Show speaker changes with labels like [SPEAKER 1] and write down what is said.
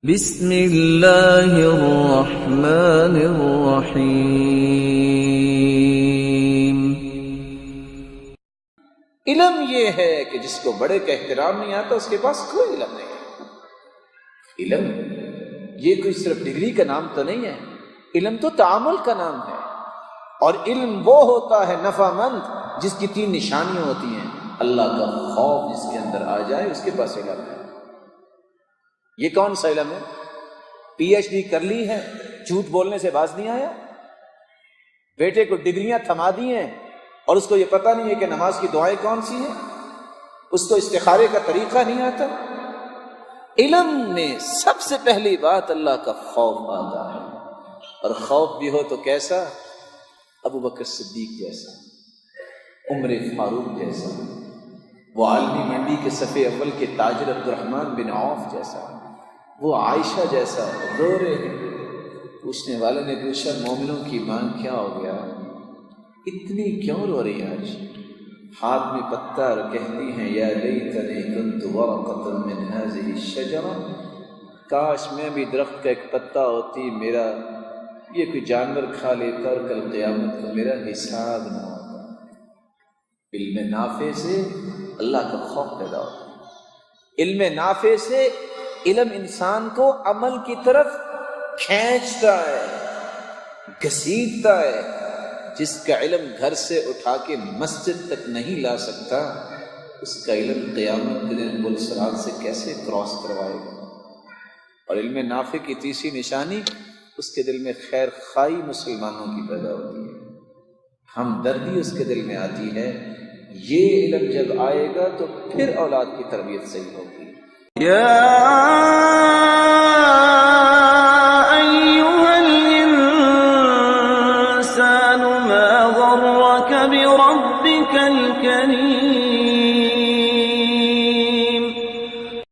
[SPEAKER 1] بسم اللہ الرحمن الرحیم۔
[SPEAKER 2] علم یہ ہے کہ جس کو بڑے کا احترام نہیں آتا اس کے پاس کوئی علم نہیں ہے۔ علم یہ کوئی صرف ڈگری کا نام تو نہیں ہے، علم تو تعامل کا نام ہے۔ اور علم وہ ہوتا ہے نفع مند جس کی 3 نشانیاں ہوتی ہیں۔ اللہ کا خوف جس کے اندر آ جائے اس کے پاس علم ہے۔ یہ کون سا علم ہے؟ پی ایچ ڈی کر لی ہے، جھوٹ بولنے سے باز نہیں آیا، بیٹے کو ڈگریاں تھما دی ہیں اور اس کو یہ پتہ نہیں ہے کہ نماز کی دعائیں کون سی ہیں، اس کو استخارے کا طریقہ نہیں آتا۔ علم میں سب سے پہلی بات اللہ کا خوف آتا ہے، اور خوف بھی ہو تو کیسا؟ ابو بکر صدیق جیسا، عمر فاروق جیسا، وہ عالمی منڈی کے صف اول کے تاجر عبدالرحمن بن عوف جیسا، وہ عائشہ جیسا رو رہے ہیں۔ پوچھنے والے نے پوچھا مومنوں کی مانگ کیا ہو گیا، اتنی کیوں رو رہی آج؟ ہاتھ میں پتا اور کہتی ہیں یا لیتنی کنت ورقۃ من هذه الشجرہ، کاش میں بھی درخت کا ایک پتا ہوتی، میرا یہ کوئی جانور کھا لیتا اور کل قیامت کو میرا حساب نہ ہوتا۔ علم نافع سے اللہ کا خوف پیدا ہوتا ہے۔ علم نافع سے علم انسان کو عمل کی طرف کھینچتا ہے، گھسیٹتا ہے۔ جس کا علم گھر سے اٹھا کے مسجد تک نہیں لا سکتا، اس کا علم قیامت کے دن پل صراط سے کیسے کراس کروائے گا؟ اور علم نافع کی تیسری نشانی، اس کے دل میں خیر خواہی مسلمانوں کی پیدا ہوتی ہے، ہمدردی اس کے دل میں آتی ہے۔ یہ علم جب آئے گا تو پھر اولاد کی تربیت صحیح ہوگی۔
[SPEAKER 1] یا ایھا الانسان ما غرک بربک الکریم۔